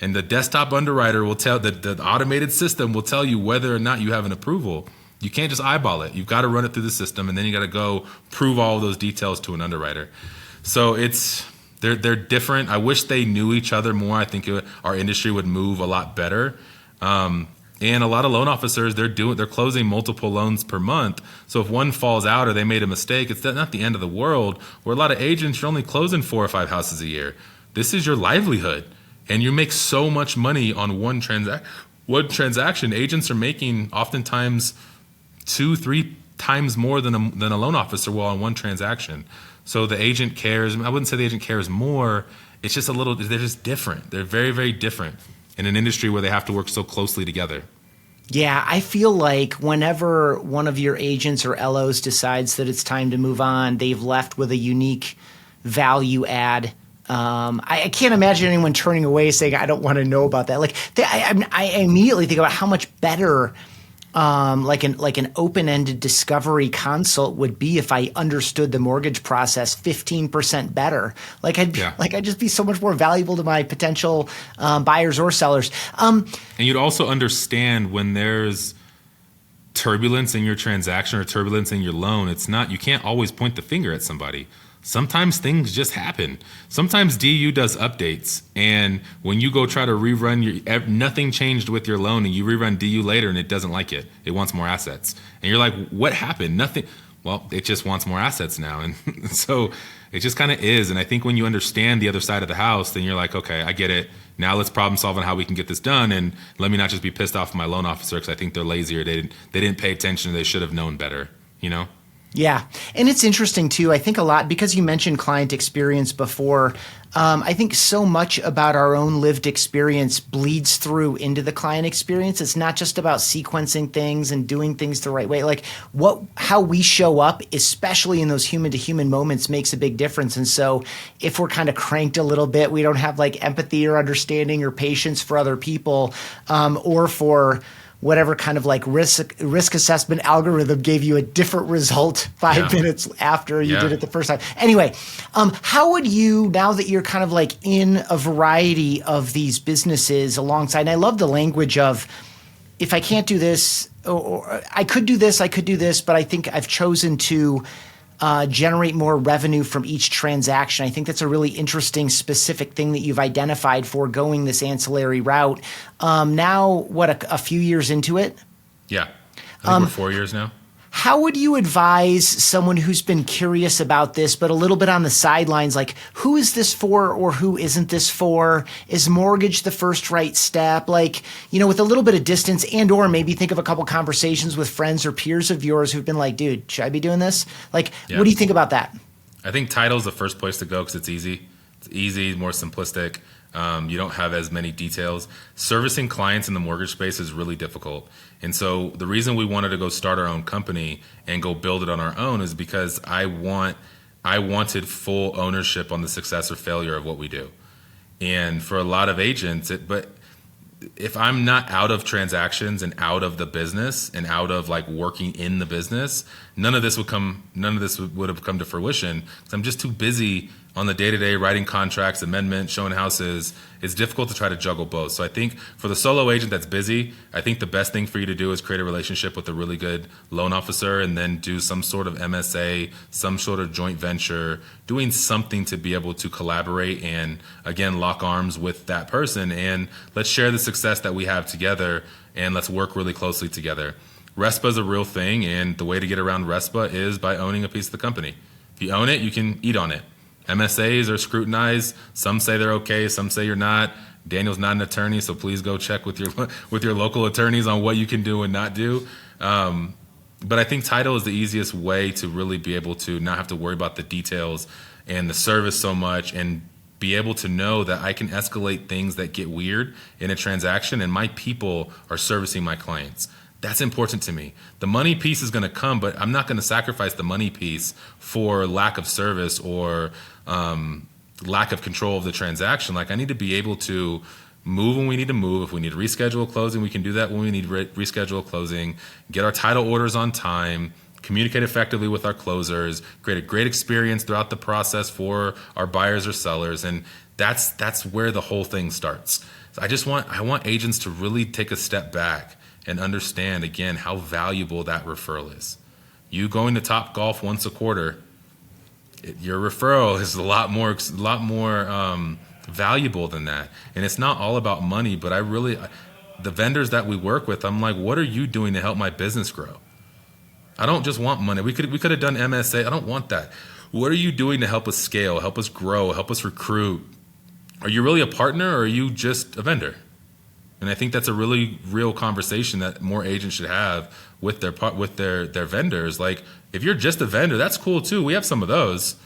And the desktop underwriter will tell, the automated system will tell you whether or not you have an approval. You can't just eyeball it. You've got to run it through the system, and then you got to go prove all of those details to an underwriter. So they're different. I wish they knew each other more. I think our industry would move a lot better. And a lot of loan officers, they're closing multiple loans per month. So if one falls out or they made a mistake, it's not the end of the world. Where a lot of agents, you're only closing 4 or 5 houses a year. This is your livelihood, and you make so much money on one transaction. Agents are making oftentimes 2-3 times more than a loan officer will on one transaction. So the agent cares. I wouldn't say the agent cares more. It's just they're just different. They're very, very different in an industry where they have to work so closely together. Yeah, I feel like whenever one of your agents or LOs decides that it's time to move on, they've left with a unique value add. I can't imagine anyone turning away saying, I don't want to know about that. Like I immediately think about how much better like an open-ended discovery consult would be if I understood the mortgage process 15% better. I'd just be so much more valuable to my potential buyers or sellers. And you'd also understand when there's turbulence in your transaction or turbulence in your loan. You can't always point the finger at somebody. Sometimes things just happen. Sometimes DU does updates, and when you go try to rerun nothing changed with your loan, and you rerun DU later and it doesn't like it. It wants more assets. And you're like, what happened? Nothing. Well, it just wants more assets now. And so it just kind of is. And I think when you understand the other side of the house, then you're like, okay, I get it. Now let's problem solve on how we can get this done. And let me not just be pissed off at my loan officer because I think they're lazy or they didn't pay attention or they should have known better, you know? Yeah. And it's interesting, too. I think a lot, because you mentioned client experience before, I think so much about our own lived experience bleeds through into the client experience. It's not just about sequencing things and doing things the right way. How we show up, especially in those human-to-human moments, makes a big difference. And so if we're kind of cranked a little bit, we don't have empathy or understanding or patience for other people, or for whatever kind of risk assessment algorithm gave you a different result 5 minutes after you did it the first time. Anyway, how would you, now that you're kind of in a variety of these businesses alongside, and I love the language of, if I can't do this, or I could do this, but I think I've chosen to generate more revenue from each transaction. I think that's a really interesting, specific thing that you've identified for going this ancillary route. Now, a few years into it? Yeah. I think we're 4 years now. How would you advise someone who's been curious about this, but a little bit on the sidelines, who is this for or who isn't this for? Is mortgage the first right step? With a little bit of distance, and or maybe think of a couple conversations with friends or peers of yours who've been like, dude, should I be doing this? What do you think about that? I think title is the first place to go because it's easy. It's easy, more simplistic. You don't have as many details. Servicing clients in the mortgage space is really difficult. And so the reason we wanted to go start our own company and go build it on our own is because I wanted full ownership on the success or failure of what we do. And for a lot of agents, but if I'm not out of transactions and out of the business and out of working in the business, none of this would have come to fruition because I'm just too busy on the day-to-day writing contracts, amendments, showing houses. It's difficult to try to juggle both. So I think for the solo agent that's busy, I think the best thing for you to do is create a relationship with a really good loan officer and then do some sort of MSA, some sort of joint venture, doing something to be able to collaborate and, again, lock arms with that person. And let's share the success that we have together and let's work really closely together. RESPA is a real thing, and the way to get around RESPA is by owning a piece of the company. If you own it, you can eat on it. MSAs are scrutinized. Some say they're okay. Some say you're not. Daniel's not an attorney, so please go check with your local attorneys on what you can do and not do. But I think title is the easiest way to really be able to not have to worry about the details and the service so much and be able to know that I can escalate things that get weird in a transaction and my people are servicing my clients. That's important to me. The money piece is going to come, but I'm not going to sacrifice the money piece for lack of service or lack of control of the transaction. Like, I need to be able to move when we need to move. If we need to reschedule a closing, we can do that when we need to reschedule a closing, get our title orders on time, communicate effectively with our closers, create a great experience throughout the process for our buyers or sellers. And that's where the whole thing starts. So I want agents to really take a step back and understand, again, how valuable that referral is. You going to Top Golf once a quarter, your referral is a lot more valuable than that. And it's not all about money, but the vendors that we work with, I'm like, what are you doing to help my business grow? I don't just want money. We could have done MSA. I don't want that. What are you doing to help us scale, help us grow, help us recruit? Are you really a partner, or are you just a vendor? And I think that's a really real conversation that more agents should have with their vendors. Like, if you're just a vendor, that's cool too. We have some of those.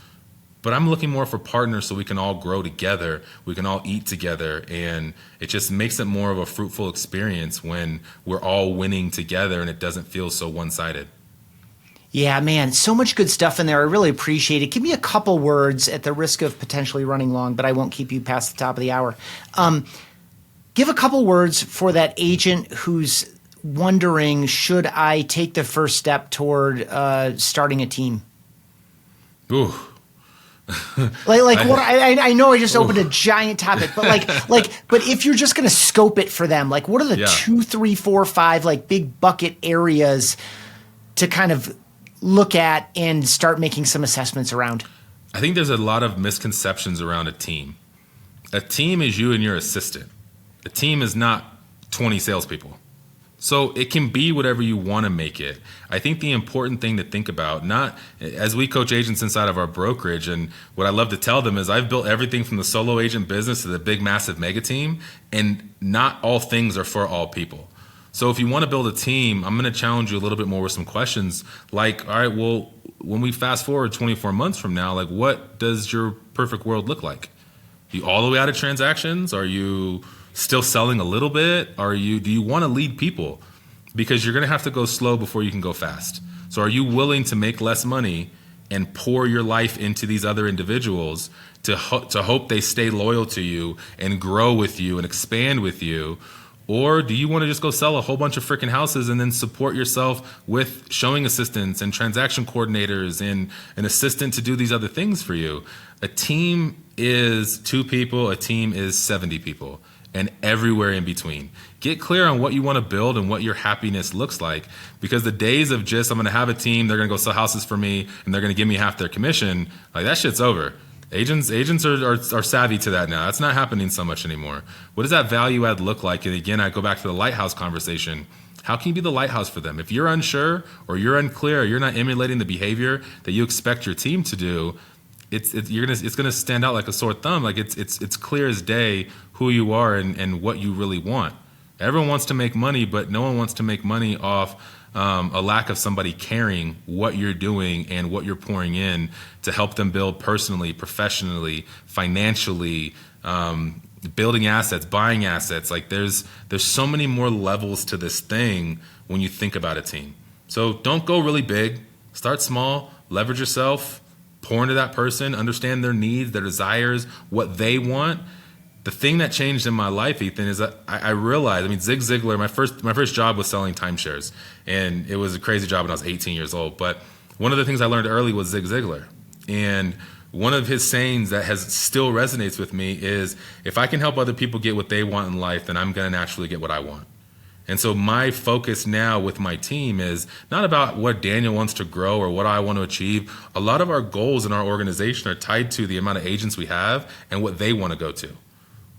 But I'm looking more for partners so we can all grow together, we can all eat together, and it just makes it more of a fruitful experience when we're all winning together and it doesn't feel so one-sided. Yeah, man, so much good stuff in there. I really appreciate it. Give me a couple words at the risk of potentially running long, but I won't keep you past the top of the hour. Give a couple words for that agent who's wondering, should I take the first step toward starting a team? Ooh. I know I just opened a giant topic, but but if you're just going to scope it for them, like, what are the 2, 3, 4, 5 like big bucket areas to kind of look at and start making some assessments around? I think there's a lot of misconceptions around a team. A team is you and your assistant. A team is not 20 salespeople. So it can be whatever you want to make it. I think the important thing to think about, not as we coach agents inside of our brokerage, and what I love to tell them is I've built everything from the solo agent business to the big, massive mega team, and not all things are for all people. So if you want to build a team, I'm going to challenge you a little bit more with some questions like, all right, well, when we fast forward 24 months from now, like, what does your perfect world look like? Are you all the way out of transactions? Are you still selling a little bit? Do you want to lead people? Because you're going to have to go slow before you can go fast. So are you willing to make less money and pour your life into these other individuals to hope they stay loyal to you and grow with you and expand with you? Or do you want to just go sell a whole bunch of freaking houses and then support yourself with showing assistants and transaction coordinators and an assistant to do these other things for you? A team is 2 people, a team is 70 people, and everywhere in between. Get clear on what you want to build and what your happiness looks like, because the days of just, I'm going to have a team, they're going to go sell houses for me, and they're going to give me half their commission, like, that shit's over. Agents are savvy to that now. That's not happening so much anymore. What does that value add look like? And again, I go back to the Lighthouse conversation. How can you be the lighthouse for them? If you're unsure or you're unclear or you're not emulating the behavior that you expect your team to do, it's gonna stand out like a sore thumb. Like, it's clear as day who you are and what you really want. Everyone wants to make money, but no one wants to make money off a lack of somebody caring what you're doing and what you're pouring in to help them build personally, professionally, financially, building assets, buying assets. Like, there's so many more levels to this thing when you think about a team. So don't go really big. Start small, leverage yourself, pour into that person, understand their needs, their desires, what they want. The thing that changed in my life, Ethan, is that I realized, Zig Ziglar, my first job was selling timeshares, and it was a crazy job when I was 18 years old. But one of the things I learned early was Zig Ziglar. And one of his sayings that still resonates with me is, if I can help other people get what they want in life, then I'm going to naturally get what I want. And so my focus now with my team is not about what Daniel wants to grow or what I want to achieve. A lot of our goals in our organization are tied to the amount of agents we have and what they want to go to.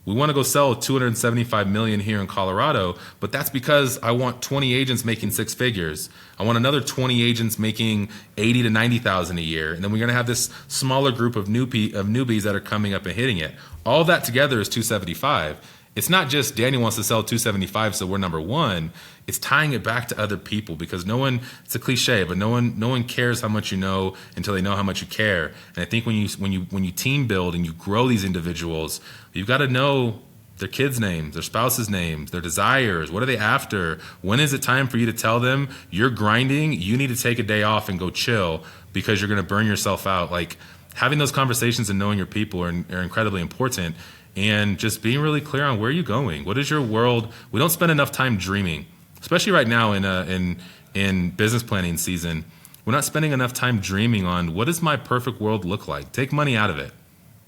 We want to go sell $275 million here in Colorado, but that's because I want 20 agents making 6 figures. I want another 20 agents making 80 to 90,000 a year, and then we're going to have this smaller group of newbies that are coming up and hitting it. All that together is 275. it's not just Daniel wants to sell 275, so we're number one. It's tying it back to other people, because no one, it's a cliche, but no one cares how much you know until they know how much you care. And I think when you team build and you grow these individuals, you've got to know their kids' names, their spouses' names, their desires. What are they after? When is it time for you to tell them you're grinding? You need to take a day off and go chill because you're going to burn yourself out. Like, having those conversations and knowing your people are incredibly important. And just being really clear on where you're going. What is your world? We don't spend enough time dreaming, especially right now in business planning season. We're not spending enough time dreaming on what does my perfect world look like? Take money out of it.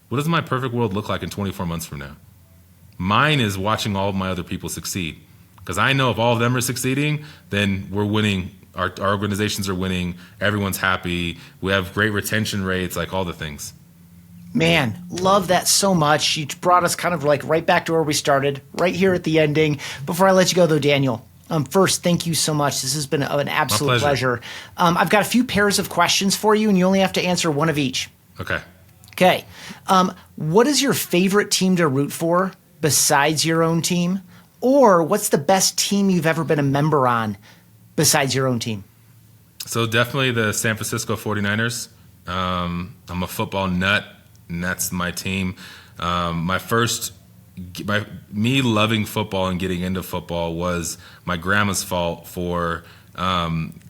What does my perfect world look like in 24 months from now? Mine is watching all of my other people succeed, because I know if all of them are succeeding, then we're winning. Our organizations are winning. Everyone's happy. We have great retention rates, like all the things. Man, love that so much. You brought us kind of like right back to where we started, right here at the ending. Before I let you go, though, Daniel, first, thank you so much. This has been an absolute pleasure. I've got a few pairs of questions for you, and you only have to answer one of each. Okay. What is your favorite team to root for besides your own team? Or what's the best team you've ever been a member on besides your own team? So definitely the San Francisco 49ers. I'm a football nut, and that's my team. Me loving football and getting into football was my grandma's fault for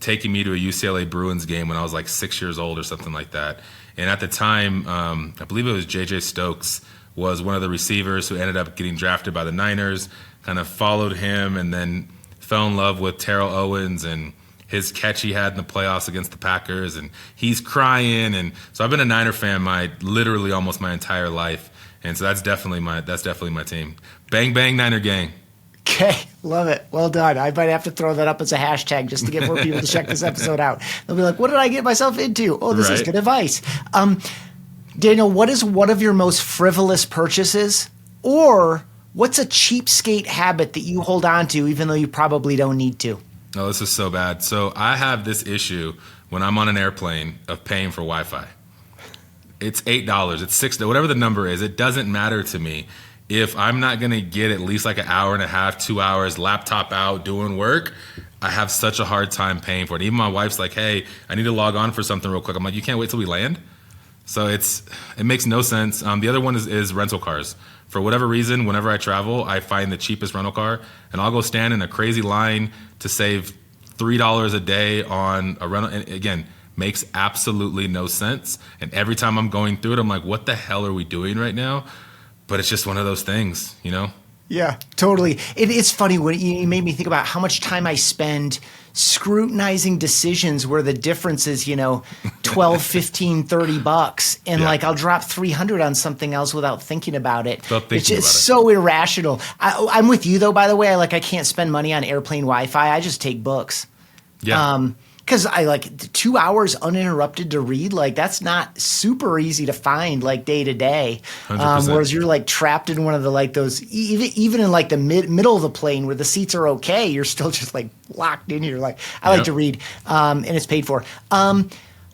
taking me to a UCLA Bruins game when I was like 6 years old or something like that. And at the time, I believe it was J.J. Stokes was one of the receivers who ended up getting drafted by the Niners, kind of followed him and then fell in love with Terrell Owens and his catch he had in the playoffs against the Packers, and he's crying. And so I've been a Niner fan literally almost my entire life. And so that's definitely my team. Bang, bang, Niner gang. Okay, love it. Well done. I might have to throw that up as a hashtag just to get more people to check this episode out. They'll be like, what did I get myself into? Oh, this is good advice. Daniel, what is one of your most frivolous purchases? Or what's a cheapskate habit that you hold on to even though you probably don't need to? Oh, this is so bad. So I have this issue when I'm on an airplane of paying for Wi-Fi. It's $8, it's $6, whatever the number is. It doesn't matter to me. If I'm not going to get at least like an hour and a half, 2 hours, laptop out, doing work, I have such a hard time paying for it. Even my wife's like, hey, I need to log on for something real quick. I'm like, you can't wait till we land? So it makes no sense. The other one is rental cars. For whatever reason, whenever I travel, I find the cheapest rental car, and I'll go stand in a crazy line to save $3 a day on a rental. And again, makes absolutely no sense. And every time I'm going through it, I'm like, what the hell are we doing right now? But it's just one of those things, you know? Yeah, totally. It's funny when you made me think about how much time I spend scrutinizing decisions where the difference is, $12, $15, $30. And like I'll drop 300 on something else without thinking about it. It's so irrational. I'm with you though, by the way. I can't spend money on airplane Wi-Fi. I just take books. Yeah. Because I 2 hours uninterrupted to read, that's not super easy to find day to day. Whereas you're trapped in one of the those even in the middle of the plane where the seats are okay, you're still just locked in here. I like to read, and it's paid for.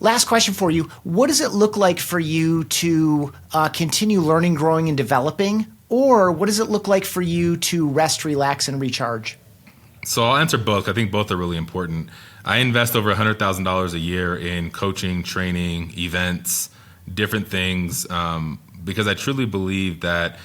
Last question for you: what does it look like for you to continue learning, growing, and developing, or what does it look like for you to rest, relax, and recharge? So I'll answer both. I think both are really important. I invest over $100,000 a year in coaching, training, events, different things, because I truly believe that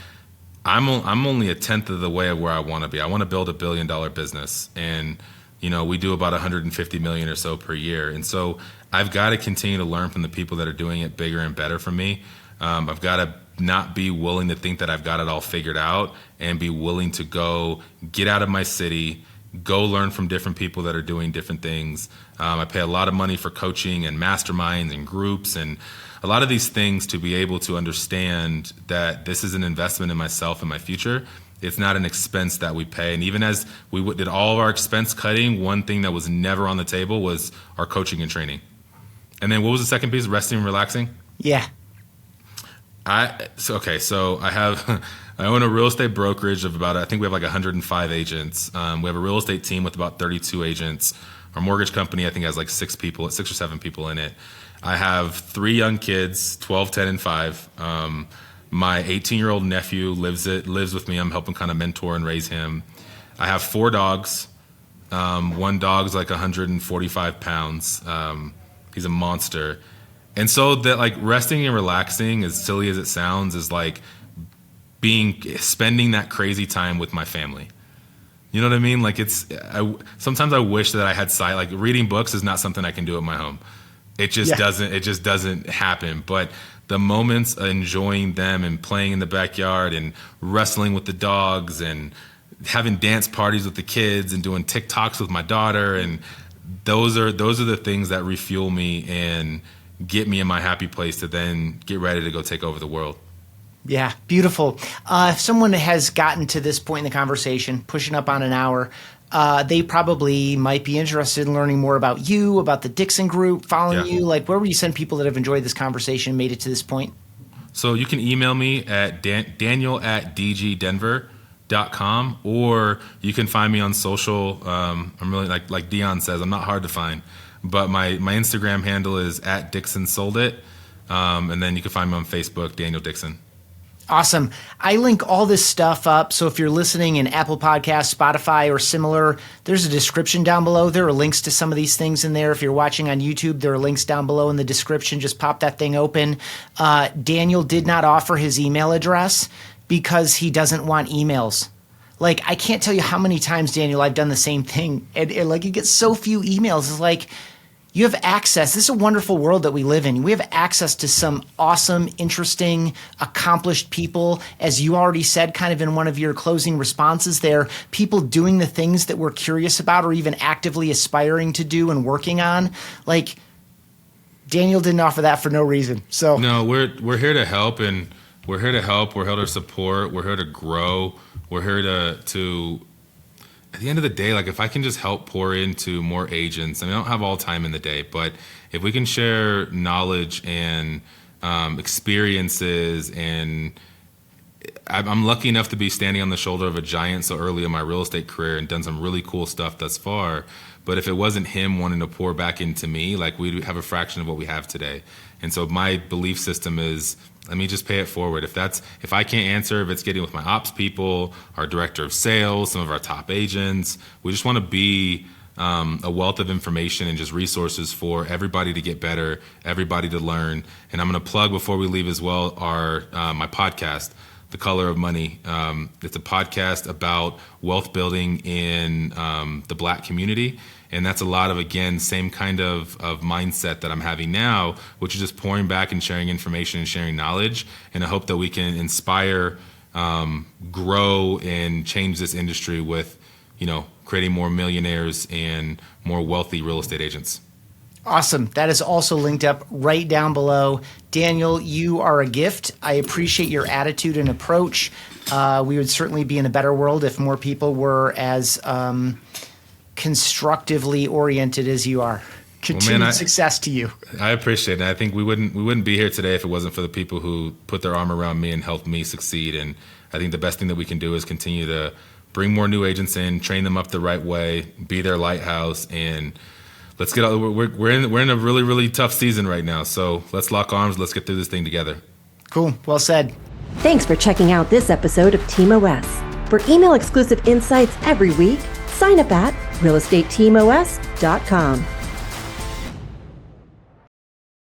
I'm only a tenth of the way of where I want to be. I want to build $1 billion business, and we do about 150 million or so per year. And so I've got to continue to learn from the people that are doing it bigger and better for me. I've got to not be willing to think that I've got it all figured out, and be willing to go get out of my city, go learn from different people that are doing different things. I pay a lot of money for coaching and masterminds and groups and a lot of these things to be able to understand that this is an investment in myself and my future. It's not an expense that we pay. And even as we did all of our expense cutting, one thing that was never on the table was our coaching and training. And then what was the second piece? Resting and relaxing? Yeah. So I own a real estate brokerage of I think we have 105 agents. We have a real estate team with about 32 agents. Our mortgage company, I think, has 6 or 7 people in it. I have 3 young kids, 12, 10, and 5. My 18-year-old nephew lives with me. I'm helping kind of mentor and raise him. I have 4 dogs. One dog's like 145 pounds. He's a monster. And so that, like, resting and relaxing, as silly as it sounds, is like spending that crazy time with my family. You know what I mean? Like, sometimes I wish that I had like reading books is not something I can do at my home. It just doesn't happen. But the moments of enjoying them and playing in the backyard and wrestling with the dogs and having dance parties with the kids and doing TikToks with my daughter, and those are the things that refuel me and get me in my happy place to then get ready to go take over the world. Yeah, beautiful. If someone has gotten to this point in the conversation, pushing up on an hour, they probably might be interested in learning more about you, about the Dixon Group, following you. Like, where would you send people that have enjoyed this conversation and made it to this point? So you can email me at daniel@dgdenver.com, or you can find me on social. I'm really, like Dion says, I'm not hard to find. But my Instagram handle is @DixonSoldIt. And then you can find me on Facebook, Daniel Dixon. Awesome. I link all this stuff up. So if you're listening in Apple Podcasts, Spotify, or similar, there's a description down below. There are links to some of these things in there. If you're watching on YouTube, there are links down below in the description. Just pop that thing open. Daniel did not offer his email address because he doesn't want emails. Like, I can't tell you how many times, Daniel, I've done the same thing. And like, you get so few emails. It's like, you have access. This is a wonderful world that we live in. We have access to some awesome, interesting, accomplished people. As you already said, kind of in one of your closing responses there, people doing the things that we're curious about or even actively aspiring to do and working on. Like, Daniel didn't offer that for no reason. So no, we're here to help, and we're here to help. We're here to support. We're here to grow. We're here to at the end of the day, like, if I can just help pour into more agents, I mean, I don't have all time in the day, but if we can share knowledge and experiences, and I'm lucky enough to be standing on the shoulder of a giant so early in my real estate career and done some really cool stuff thus far. But if it wasn't him wanting to pour back into me, like, we'd have a fraction of what we have today. And so my belief system is, let me just pay it forward. If I can't answer, if it's getting with my ops people, our director of sales, some of our top agents, we just want to be a wealth of information and just resources for everybody to get better, everybody to learn. And I'm going to plug, before we leave as well, my podcast, The Color of Money. It's a podcast about wealth building in the Black community. And that's a lot of, again, same kind of mindset that I'm having now, which is just pouring back and sharing information and sharing knowledge. And I hope that we can inspire, grow, and change this industry with, creating more millionaires and more wealthy real estate agents. Awesome. That is also linked up right down below. Daniel, you are a gift. I appreciate your attitude and approach. We would certainly be in a better world if more people were as constructively oriented as you are. Continued success to you. I appreciate it. I think we wouldn't be here today if it wasn't for the people who put their arm around me and helped me succeed. And I think the best thing that we can do is continue to bring more new agents in, train them up the right way, be their lighthouse, and let's get out. We're in a really, really tough season right now. So let's lock arms. Let's get through this thing together. Cool. Well said. Thanks for checking out this episode of Team OS. For email exclusive insights every week, sign up at realestateteamos.com.